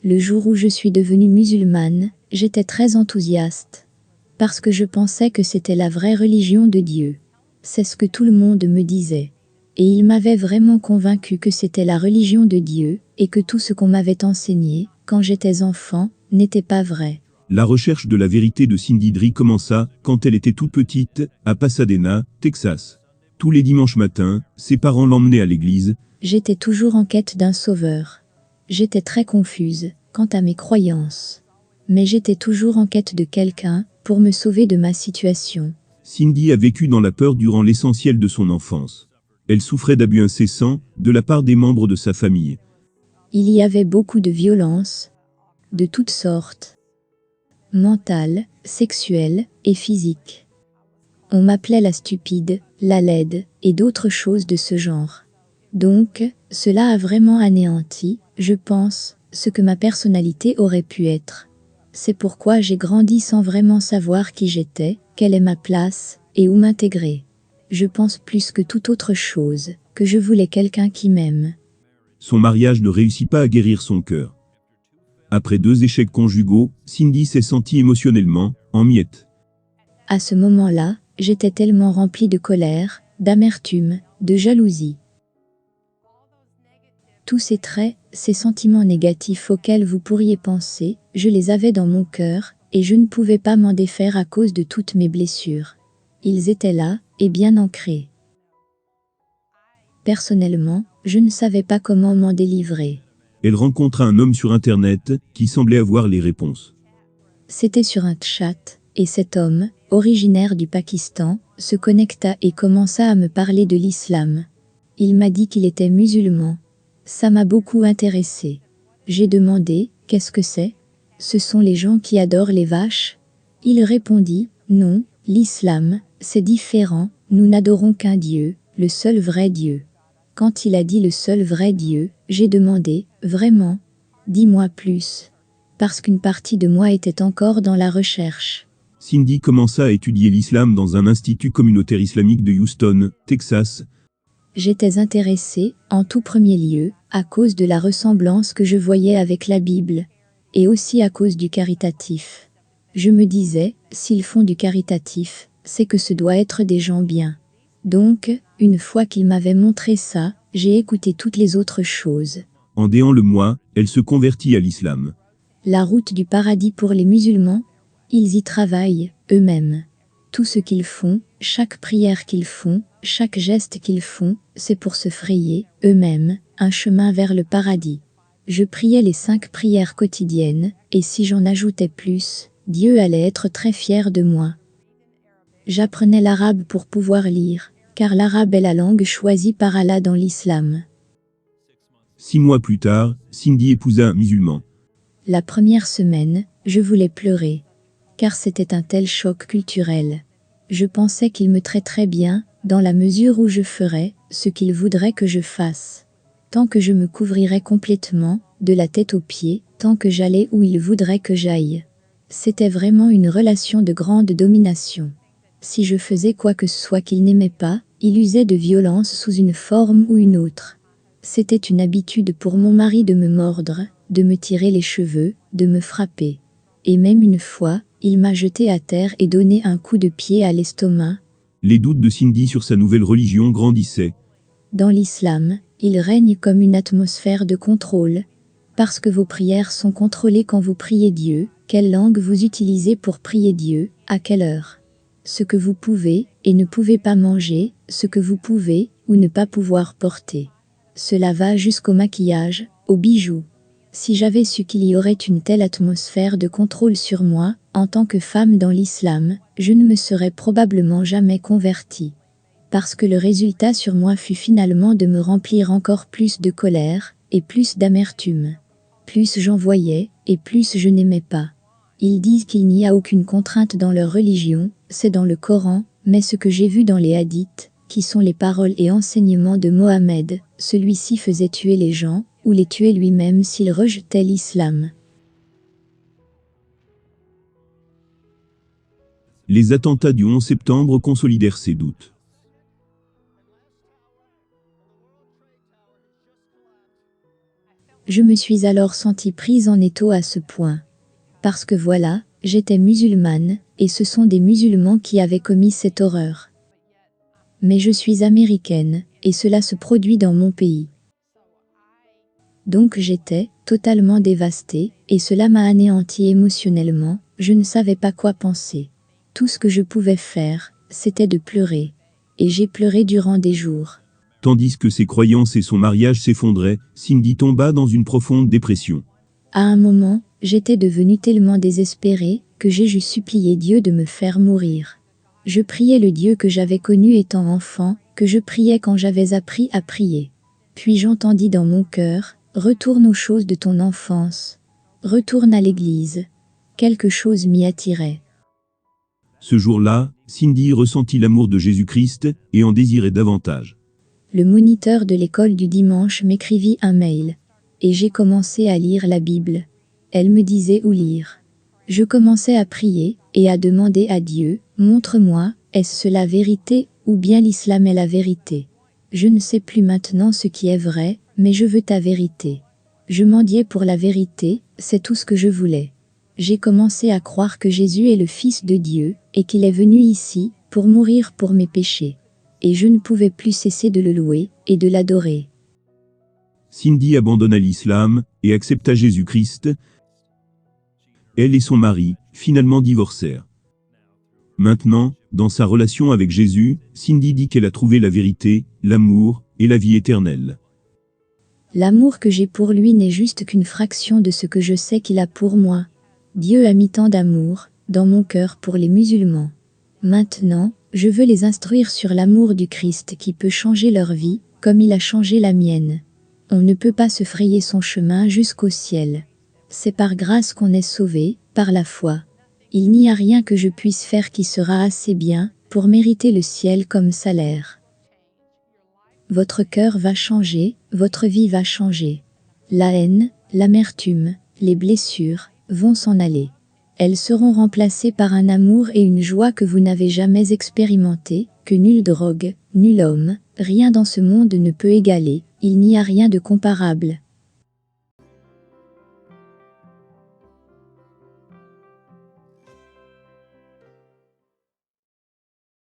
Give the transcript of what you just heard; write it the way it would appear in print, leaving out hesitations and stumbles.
Le jour où je suis devenue musulmane, j'étais très enthousiaste. Parce que je pensais que c'était la vraie religion de Dieu. C'est ce que tout le monde me disait. Et il m'avait vraiment convaincu que c'était la religion de Dieu, et que tout ce qu'on m'avait enseigné, quand j'étais enfant, n'était pas vrai. La recherche de la vérité de Cindy Dri commença, quand elle était toute petite, à Pasadena, Texas. Tous les dimanches matins, ses parents l'emmenaient à l'église. J'étais toujours en quête d'un sauveur. J'étais très confuse, quant à mes croyances. Mais j'étais toujours en quête de quelqu'un, pour me sauver de ma situation. Cindy a vécu dans la peur durant l'essentiel de son enfance. Elle souffrait d'abus incessants, de la part des membres de sa famille. Il y avait beaucoup de violence, de toutes sortes. Mentale, sexuelle et physique. On m'appelait la stupide, la laide, et d'autres choses de ce genre. Donc, cela a vraiment anéanti, je pense, ce que ma personnalité aurait pu être. C'est pourquoi j'ai grandi sans vraiment savoir qui j'étais, quelle est ma place, et où m'intégrer. Je pense plus que toute autre chose, que je voulais quelqu'un qui m'aime. Son mariage ne réussit pas à guérir son cœur. Après 2 échecs conjugaux, Cindy s'est sentie émotionnellement en miettes. À ce moment-là, j'étais tellement remplie de colère, d'amertume, de jalousie. Tous ces traits, ces sentiments négatifs auxquels vous pourriez penser, je les avais dans mon cœur, et je ne pouvais pas m'en défaire à cause de toutes mes blessures. Ils étaient là, et bien ancrés. Personnellement, je ne savais pas comment m'en délivrer. Elle rencontra un homme sur Internet, qui semblait avoir les réponses. C'était sur un chat, et cet homme, originaire du Pakistan, se connecta et commença à me parler de l'islam. Il m'a dit qu'il était musulman. Ça m'a beaucoup intéressé. J'ai demandé, qu'est-ce que c'est? Ce sont les gens qui adorent les vaches? Il répondit, non, l'islam, c'est différent, nous n'adorons qu'un Dieu, le seul vrai Dieu. Quand il a dit le seul vrai Dieu, j'ai demandé, vraiment? Dis-moi plus. Parce qu'une partie de moi était encore dans la recherche. Cindy commença à étudier l'islam dans un institut communautaire islamique de Houston, Texas. J'étais intéressée, en tout premier lieu, à cause de la ressemblance que je voyais avec la Bible, et aussi à cause du caritatif. Je me disais, s'ils font du caritatif, c'est que ce doit être des gens bien. Donc, une fois qu'il m'avait montré ça, j'ai écouté toutes les autres choses. En déant le mois, elle se convertit à l'islam. La route du paradis pour les musulmans, ils y travaillent, eux-mêmes. Tout ce qu'ils font, chaque prière qu'ils font, chaque geste qu'ils font, c'est pour se frayer, eux-mêmes, un chemin vers le paradis. Je priais les 5 prières quotidiennes, et si j'en ajoutais plus, Dieu allait être très fier de moi. J'apprenais l'arabe pour pouvoir lire, car l'arabe est la langue choisie par Allah dans l'islam. 6 mois plus tard, Cindy épousa un musulman. La première semaine, je voulais pleurer, car c'était un tel choc culturel. Je pensais qu'il me traiterait bien, dans la mesure où je ferais ce qu'il voudrait que je fasse. Tant que je me couvrirais complètement, de la tête aux pieds, tant que j'allais où il voudrait que j'aille. C'était vraiment une relation de grande domination. Si je faisais quoi que ce soit qu'il n'aimait pas, il usait de violence sous une forme ou une autre. C'était une habitude pour mon mari de me mordre, de me tirer les cheveux, de me frapper. Et même une fois, il m'a jeté à terre et donné un coup de pied à l'estomac. Les doutes de Cindy sur sa nouvelle religion grandissaient. Dans l'islam, il règne comme une atmosphère de contrôle. Parce que vos prières sont contrôlées quand vous priez Dieu, quelle langue vous utilisez pour prier Dieu, à quelle heure. Ce que vous pouvez et ne pouvez pas manger, ce que vous pouvez ou ne pas pouvoir porter. Cela va jusqu'au maquillage, aux bijoux. Si j'avais su qu'il y aurait une telle atmosphère de contrôle sur moi, en tant que femme dans l'islam, je ne me serais probablement jamais convertie. Parce que le résultat sur moi fut finalement de me remplir encore plus de colère, et plus d'amertume. Plus j'en voyais, et plus je n'aimais pas. Ils disent qu'il n'y a aucune contrainte dans leur religion, c'est dans le Coran, mais ce que j'ai vu dans les hadiths, qui sont les paroles et enseignements de Mohammed, celui-ci faisait tuer les gens, ou les tuer lui-même s'il rejetait l'islam. Les attentats du 11 septembre consolidèrent ses doutes. Je me suis alors sentie prise en étau à ce point. Parce que voilà, j'étais musulmane, et ce sont des musulmans qui avaient commis cette horreur. Mais je suis américaine, et cela se produit dans mon pays. Donc j'étais totalement dévastée, et cela m'a anéantie émotionnellement, je ne savais pas quoi penser. Tout ce que je pouvais faire, c'était de pleurer. Et j'ai pleuré durant des jours. Tandis que ses croyances et son mariage s'effondraient, Cindy tomba dans une profonde dépression. À un moment, j'étais devenue tellement désespérée que j'ai juste supplié Dieu de me faire mourir. Je priais le Dieu que j'avais connu étant enfant, que je priais quand j'avais appris à prier. Puis j'entendis dans mon cœur, retourne aux choses de ton enfance. Retourne à l'église. Quelque chose m'y attirait. Ce jour-là, Cindy ressentit l'amour de Jésus-Christ et en désirait davantage. Le moniteur de l'école du dimanche m'écrivit un mail. Et j'ai commencé à lire la Bible. Elle me disait où lire. Je commençais à prier et à demander à Dieu, montre-moi, est-ce la vérité ou bien l'islam est la vérité? Je ne sais plus maintenant ce qui est vrai, mais je veux ta vérité. Je mendiais pour la vérité, c'est tout ce que je voulais. J'ai commencé à croire que Jésus est le Fils de Dieu et qu'il est venu ici pour mourir pour mes péchés. Et je ne pouvais plus cesser de le louer et de l'adorer. Cindy abandonna l'islam et accepta Jésus-Christ. Elle et son mari, finalement divorcèrent. Maintenant, dans sa relation avec Jésus, Cindy dit qu'elle a trouvé la vérité, l'amour et la vie éternelle. L'amour que j'ai pour lui n'est juste qu'une fraction de ce que je sais qu'il a pour moi. Dieu a mis tant d'amour dans mon cœur pour les musulmans. Maintenant, je veux les instruire sur l'amour du Christ qui peut changer leur vie, comme il a changé la mienne. On ne peut pas se frayer son chemin jusqu'au ciel. C'est par grâce qu'on est sauvé, par la foi. Il n'y a rien que je puisse faire qui sera assez bien pour mériter le ciel comme salaire. Votre cœur va changer, votre vie va changer. La haine, l'amertume, les blessures vont s'en aller. Elles seront remplacées par un amour et une joie que vous n'avez jamais expérimenté, que nulle drogue, nul homme, rien dans ce monde ne peut égaler, il n'y a rien de comparable.